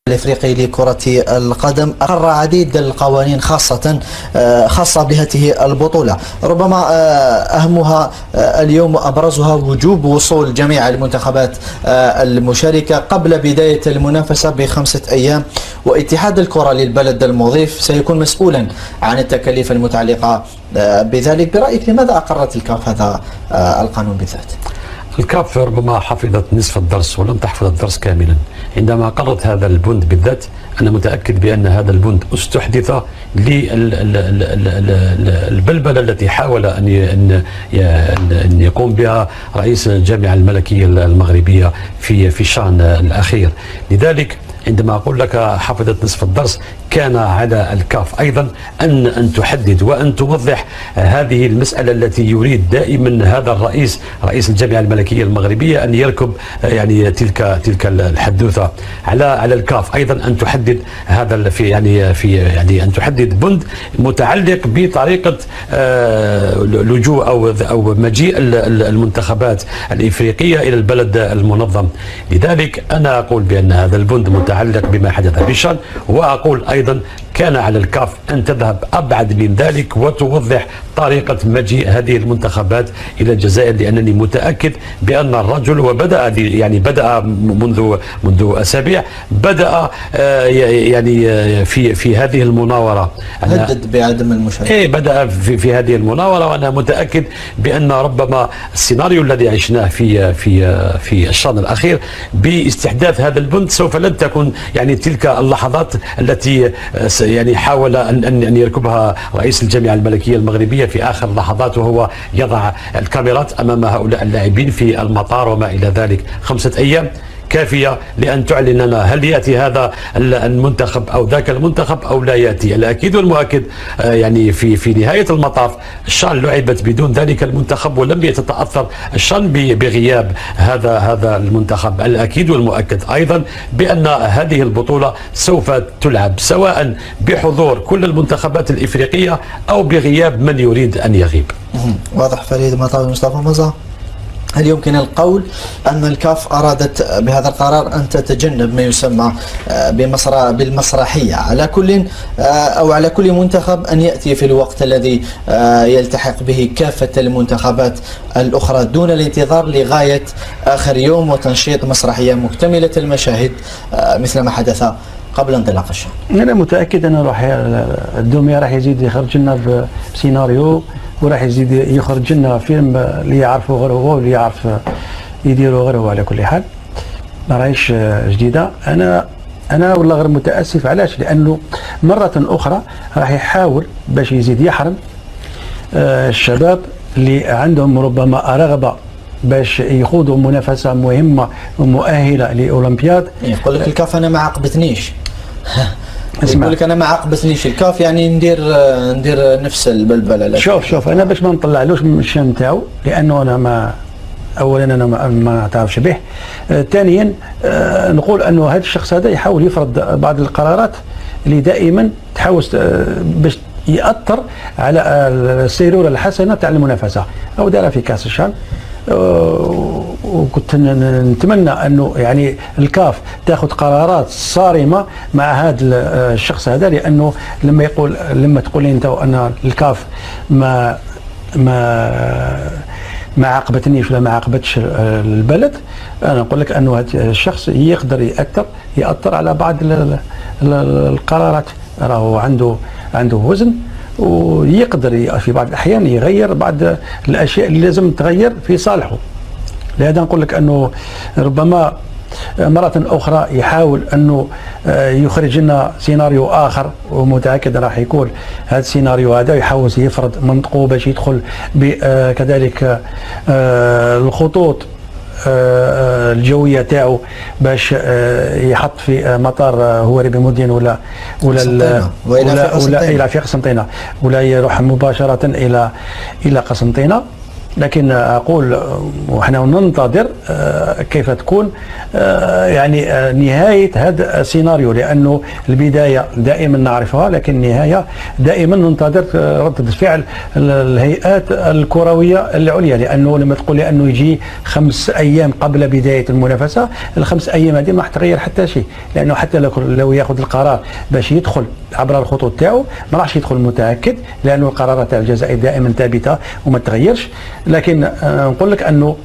الافريقي لكرة القدم أقر عديد القوانين خاصة بهذه البطولة، ربما أهمها اليوم وأبرزها وجوب وصول جميع المنتخبات المشاركة قبل بداية المنافسة ب5 أيام، واتحاد الكرة للبلد المضيف سيكون مسؤولا عن التكاليف المتعلقة بذلك. برأيك لماذا أقرت الكاف هذا القانون بالذات؟ الكاف ربما حفظت نصف الدرس ولم تحفظ الدرس كاملا. عندما قررت هذا البند بالذات أنا متأكد بأن هذا البند استحدث للبلبلة التي حاول أن يقوم بها رئيس الجامعة الملكية المغربية في الشأن الأخير. لذلك عندما أقول لك حفظت نصف الدرس كان على الكاف أيضا أن تحدد وأن توضح هذه المسألة التي يريد دائما هذا رئيس الجامعة الملكية المغربية أن يركب يعني تلك الحدوثة على الكاف أيضا أن تحدد هذا في أن تحدد بند متعلق بطريقة لجوء أو مجيء المنتخبات الإفريقية إلى البلد المنظم. لذلك أنا أقول بأن هذا البند متعلق بما حدث بالشان، وأقول أيضا كان على الكاف أن تذهب أبعد من ذلك وتوضح طريقة مجيء هذه المنتخبات إلى الجزائر، لأنني متأكد بأن الرجل وبدأ بدأ منذ أسابيع بدأ في هذه المناورة هدد بعدم المشاركة. بدأ في هذه المناورة، وأنا متأكد بأن ربما السيناريو الذي عشناه في الشان الأخير باستحداث هذا البند سوف لن تكون تلك اللحظات التي حاول أن يركبها رئيس الجامعة الملكية المغربية في آخر اللحظات، وهو يضع الكاميرات أمام هؤلاء اللاعبين في المطار وما إلى ذلك. 5 أيام كافية لأن تعلن لنا هل يأتي هذا المنتخب أو ذاك المنتخب أو لا يأتي. الأكيد والمؤكد في نهاية المطاف الشان لعبت بدون ذلك المنتخب ولم يتأثر الشان بغياب هذا المنتخب. الأكيد والمؤكد أيضا بأن هذه البطولة سوف تلعب سواء بحضور كل المنتخبات الإفريقية أو بغياب من يريد أن يغيب. واضح. فريد مطاوي مصطفى مزا، هل يمكن القول أن الكاف أرادت بهذا القرار أن تتجنب ما يسمى بالمسرحية على كل منتخب أن يأتي في الوقت الذي يلتحق به كافة المنتخبات الأخرى دون الانتظار لغاية آخر يوم وتنشيط مسرحية مكتملة المشاهد مثل ما حدث قبل انطلاق الشهر؟ أنا متأكد أنه الدومي راح يزيد يخرج لنا بسيناريو وراح يزيد يخرج لنا فيلم اللي يعرفوا غير هو واللي يعرف يديروا غير هو. على كل حال ما راهيش جديدة. أنا والله غير متأسف. علاش؟ لأنه مرة أخرى راح يحاول باش يزيد يحرم الشباب اللي عندهم ربما رغبة باش يخوضوا منافسة مهمة ومؤهلة لأولمبياد. يقول لك الكاف أنا ما عقبتنيش. يقول لك انا ما عقبتنيش الكاف، ندير نفس البلبله. شوف انا باش ما نطلعلوش من الشان نتاعو، لانه انا اولا انا ما نعرفش به. ثانيا نقول انه هذا الشخص هذا يحاول يفرض بعض القرارات اللي دائما تحاول باش يأثر على السيروره الحسنه تاع المنافسه. او دارها في كاس الشان، وكنت نتمنى انه الكاف تاخذ قرارات صارمه مع هذا الشخص هذا، لانه لما تقول لي انت ان الكاف ما عاقبتنيش ولا ما عاقبتش البلد، انا نقول لك انه هذا الشخص يقدر ياثر على بعض القرارات. راهو عنده وزن ويقدر في بعض الأحيان يغير بعض الأشياء اللي لازم تغير في صالحه. لهذا نقول لك أنه ربما مرة أخرى يحاول أنه يخرج لنا سيناريو آخر، ومتأكد راح يكون هذا السيناريو هذا يحاول يفرض منطقه باش يدخل كذلك الخطوط الجويه تاعو باش يحط في مطار هواري بمدين ولا الى في قسنطينه، ولا يروح مباشره الى قسنطينه. لكن أقول ونحن ننتظر كيف تكون يعني نهاية هذا السيناريو، لأنه البداية دائما نعرفها لكن النهاية دائما ننتظر ردة فعل الهيئات الكروية العليا، لأنه لما تقول لأنه يجي 5 أيام قبل بداية المنافسة، ال5 أيام هذه ما راح تغير حتى شيء، لأنه حتى لو ياخذ القرار باش يدخل عبر الخطوط تاعو ما راحش يدخل متأكد، لأنه القرارات تاع الجزائر دائما ثابتة وما تغيرش. لكن نقول لك أنه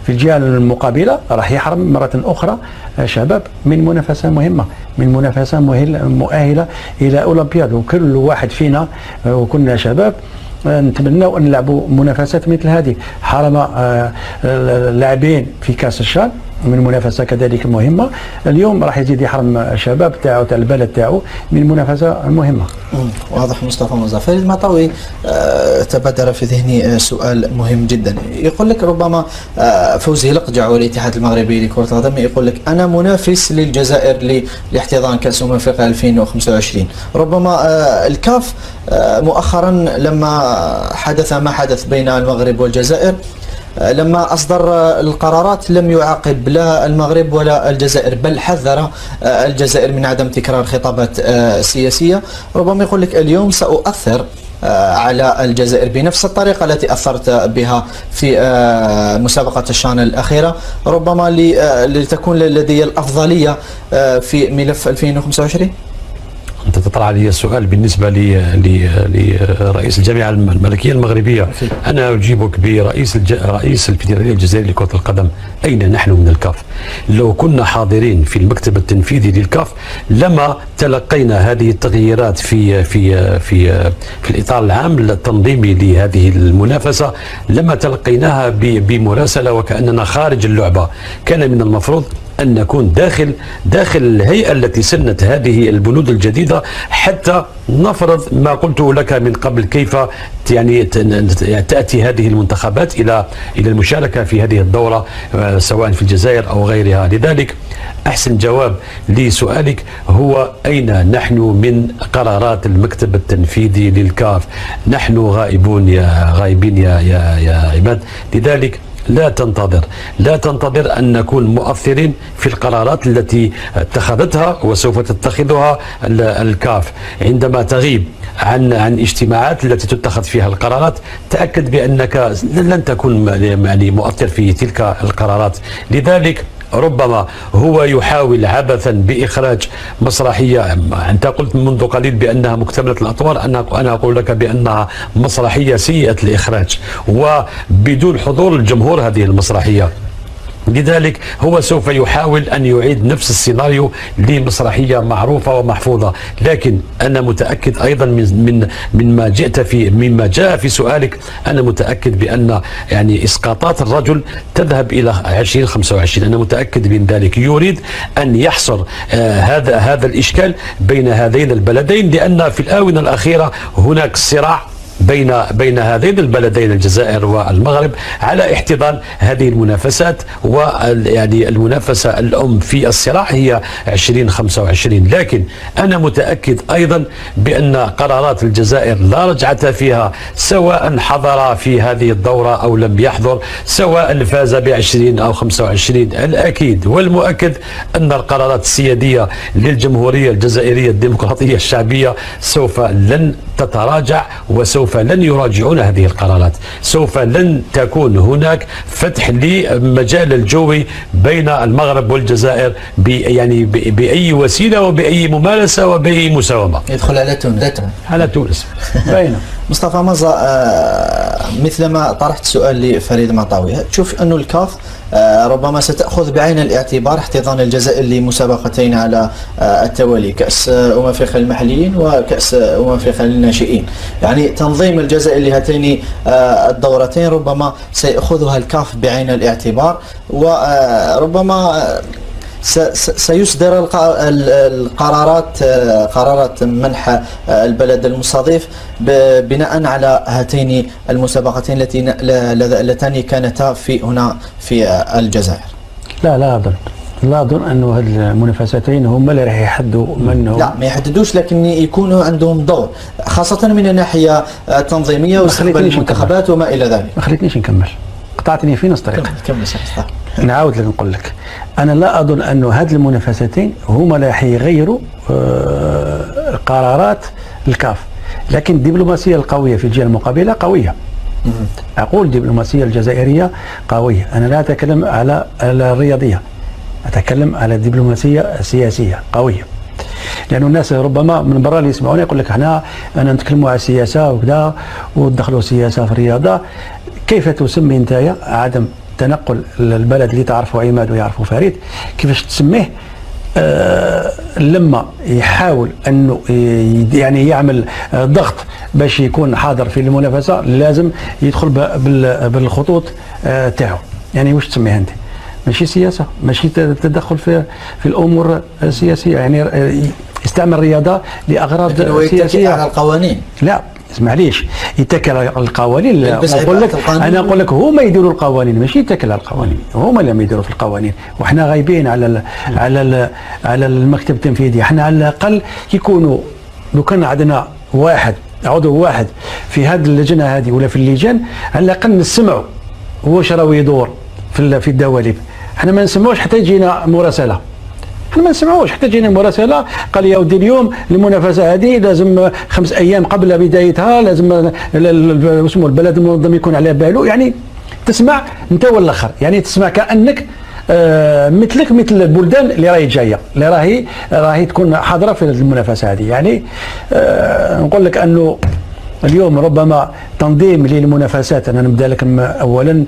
في الجهة المقابلة راح يحرم مرة أخرى شباب من منافسة مهمة، من منافسة مؤهلة إلى أولمبياد، وكل واحد فينا وكنا شباب نتمنى أن نلعبوا منافسات مثل هذه. حرم اللاعبين في كأس الشان من منافسة كذلك مهمة، اليوم راح يزيد يحرم شباب تاعو تاع البلد تاعو من منافسة مهمة. واضح. مصطفى مزار. فريد المطاوي، تبادر في ذهني سؤال مهم جدا. يقول لك ربما فوزي لقجع والاتحاد المغربي لكرة القدم يقول لك أنا منافس للجزائر لاحتضان كأس أفريقيا 2025. ربما الكاف مؤخرا لما حدث ما حدث بين المغرب والجزائر، لما أصدر القرارات لم يعاقب لا المغرب ولا الجزائر، بل حذر الجزائر من عدم تكرار خطابات سياسية. ربما يقول لك اليوم سأؤثر على الجزائر بنفس الطريقة التي أثرت بها في مسابقة الشان الأخيرة، ربما لتكون لدي الأفضلية في ملف 2025. أنت تطرح علي السؤال بالنسبة لرئيس الجامعة الملكية المغربية. أنا أجيبك رئيس الفيدرالية الجزائرية لكرة القدم. أين نحن من الكاف؟ لو كنا حاضرين في المكتب التنفيذي للكاف لما تلقينا هذه التغييرات في الإطار العام التنظيمي لهذه المنافسة، لما تلقيناها بمراسلة وكأننا خارج اللعبة. كان من المفروض أن نكون داخل الهيئة التي سنت هذه البنود الجديدة، حتى نفرض ما قلت لك من قبل كيف يعني تأتي هذه المنتخبات إلى المشاركة في هذه الدورة سواء في الجزائر أو غيرها. لذلك أحسن جواب لسؤالك هو أين نحن من قرارات المكتب التنفيذي للكاف. نحن غائبين يا عماد. لذلك لا تنتظر أن نكون مؤثرين في القرارات التي اتخذتها وسوف تتخذها الكاف. عندما تغيب عن اجتماعات التي تتخذ فيها القرارات، تأكد بأنك لن تكون يعني مؤثر في تلك القرارات. لذلك ربما هو يحاول عبثا بإخراج مسرحية. أنت قلت منذ قليل بأنها مكتملة الأطوار، أنا أقول لك بأنها مسرحية سيئة الإخراج وبدون حضور الجمهور هذه المسرحية. لذلك هو سوف يحاول أن يعيد نفس السيناريو لمسرحية معروفة ومحفوظة. لكن أنا متأكد أيضا مما جاء في سؤالك، أنا متأكد بأن يعني إسقاطات الرجل تذهب إلى 2025. أنا متأكد من ذلك. يريد أن يحصر هذا الإشكال بين هذين البلدين، لأن في الآونة الأخيرة هناك صراع بين هذين البلدين الجزائر والمغرب على احتضان هذه المنافسات، ويعني المنافسة الأم في الصراع هي 2025. لكن أنا متأكد أيضا بأن قرارات الجزائر لا رجعة فيها، سواء حضر في هذه الدورة أو لم يحضر، سواء فاز ب20 أو 25. الأكيد والمؤكد أن القرارات السيادية للجمهورية الجزائرية الديمقراطية الشعبية سوف لن تتراجع، وسوف لن يراجعون هذه القرارات. سوف لن تكون هناك فتح لمجال الجوي بين المغرب والجزائر يعني بأي وسيلة وبأي ممارسة وبأي مساومة. يدخل على تونس باينة. مصطفى مزا، مثلما طرحت سؤال لفريد المطاوي، تشوف أنه الكاف ربما ستأخذ بعين الاعتبار احتضان الجزائر لمسابقتين على التوالي، كأس أفريقيا المحليين وكأس أفريقيا للناشئين، يعني تنظيم الجزائر لهاتين الدورتين ربما سيأخذها الكاف بعين الاعتبار، وربما سيصدر قرارات منح البلد المستضيف بناء على هاتين المسابقتين اللتان كانتا هنا في الجزائر. لا أظن أنه هذه المنافستين هم اللي راح يحدوا من هو. لا، ما يحددوش، لكن يكونوا عندهم دور، خاصة من الناحية التنظيمية واستقبال المنتخبات وما إلى ذلك. ما خليتنيش نكمل. قطعتني في نص طريق. كمل شيخ. نعاود لك نقول لك انا لا اظن انه هذه المنافستين هما اللي حيغيروا قرارات الكاف، لكن الدبلوماسيه القويه في الجهه المقابله قويه. اقول الدبلوماسيه الجزائريه قويه، انا لا اتكلم على الرياضيه، اتكلم على الدبلوماسيه السياسيه قويه. لأن الناس ربما من برا اللي يسمعونا يقول لك احنا نتكلموا على السياسه وكذا ودخلوا السياسه في الرياضه. كيف تسمي انت عدم تنقل البلد اللي تعرفه عماد ويعرفه فريد كيفاش تسميه لما يحاول انه يعني يعمل ضغط باش يكون حاضر في المنافسه لازم يدخل بالخطوط تاعو. يعني واش تسميها انت؟ ماشي سياسه، ماشي تدخل في الامور السياسيه، يعني يستعمل الرياضه لاغراض سياسيه على القوانين. لا اسمع ليش يتكل على القوانين. انا اقول لك هما يديروا القوانين ماشي يتكل على القوانين، هما اللي يديروا في القوانين، وحنا غايبين على المكتب التنفيذي. احنا على الاقل يكونوا لو كان عندنا عضو واحد في هذه اللجنه هذه ولا في اللجان، على الاقل نسمعوا واش راه يدور في الدواليب. احنا ما نسمعوش حتى يجينا مراسله، احنا ما نسمعوش حتى تجينا مراسله قال يا ودي اليوم المنافسه هذه لازم 5 أيام قبل بدايتها لازم اسمه البلد المنظم يكون على باله. يعني تسمع انت والاخر، يعني تسمع كانك مثلك مثل البلدان اللي راهي جايه، اللي راهي تكون حاضره في المنافسه هذه. يعني نقول لك انه اليوم ربما تنظيم للمنافسات، انا نبدا لك اولا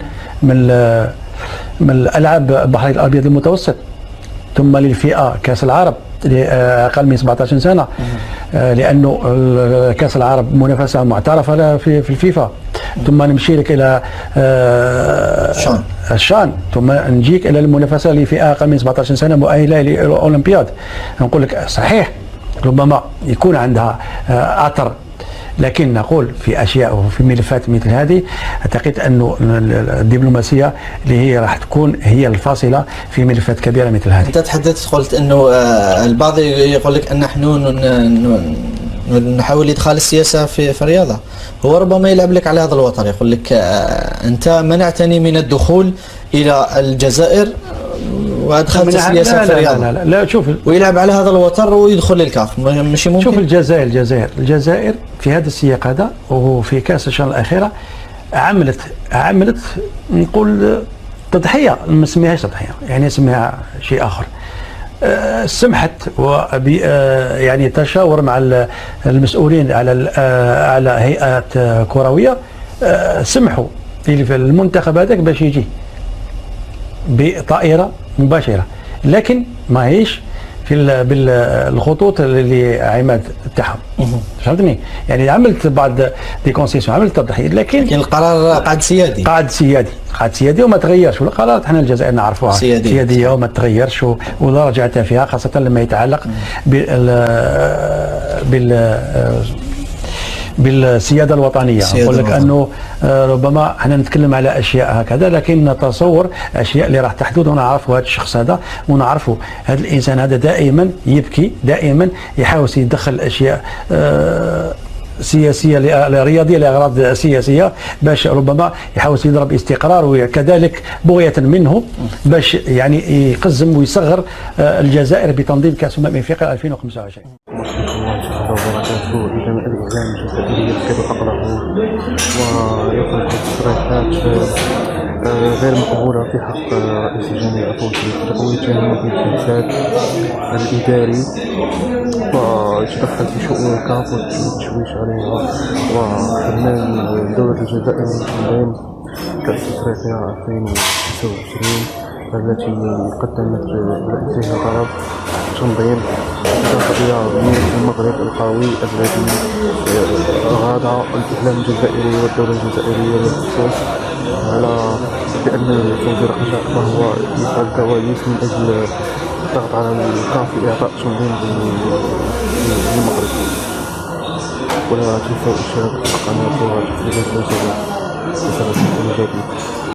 من الالعاب البحر الابيض المتوسط، ثم للفئه كاس العرب لاقل من 17 سنه، لانه كاس العرب منافسه معترفه في الفيفا، ثم نمشي لك الى الشان، ثم نجيك الى المنافسه لفئه اقل من 17 سنه مؤهله للاولمبياد. نقول لك صحيح ربما يكون عندها اثر، لكن نقول في اشياء وفي ملفات مثل هذه اعتقد انه الدبلوماسيه اللي هي راح تكون هي الفاصله في ملفات كبيره مثل هذه. انت تحدثت قلت انه البعض يقول لك ان نحن نحاول ادخال السياسه في الرياضه، هو ربما يلعب لك على هذا الوتر، يقول لك انت منعتني من الدخول الى الجزائر وادخلت السياسه في الرياضه. لا شوف، ويلعب على هذا الوتر ويدخل للكاف، ماشي ممكن. شوف الجزائر في هذا السياق هذا وفي كاس الشان الاخيره عملت نقول تضحيه، ما نسميهاش تضحيه، يعني نسميها شيء اخر. سمحت يعني تشاور مع المسؤولين على هيئات كرويه، سمحوا في المنتخب هذاك باش يجي بطائره مباشره، لكن ما هيش بالخطوط اللي عماد تاعهم. فهمتني؟ يعني عملت بعض دي كونسيسيون، عملت تضحيات، لكن القرار قاعد سيادي وما تغيرش. والقرارات احنا الجزائر نعرفوها سياديه وما تغيرش، ولا رجعت فيها، خاصه لما يتعلق بالسياده الوطنيه. نقول لك انه ربما احنا نتكلم على اشياء هكذا، لكن نتصور اشياء اللي راح تحدث، ونعرفوا هذا الشخص هذا، ونعرفوا هذا الانسان هذا دائما يبكي، دائما يحاول يدخل اشياء سياسيه رياضيه لاغراض سياسيه، باش ربما يحاول يضرب استقرار، وكذلك بغيه منه باش يعني يقزم ويصغر الجزائر بتنظيم كاس افريقيا 2025. إذا الإعلام الجزائري يركب عقله ويخرج تصريحات غير مقبولة في حق رئيس الجامعة الفوزي، تقوية جانب الفساد الإداري ويتدخل في شؤون الكاف والتشويش عليها، وحرمان دولة الجزائر من تنظيم كأس أفريقيا 2029 التي قدمت رئيسها طلب تنظيم قضية من المغرب القوي الذي غاد الإعلام الجزائري والدولة الجزائرية بالخصوص على بأن الفوزي رقشة وهو يفعل كواليس من أجل الضغط على الكاف لإعطاء تنظيم للمغرب. ولا تنسوا الاشتراك في القناة وتفعيل الجرس لسبب الجديد.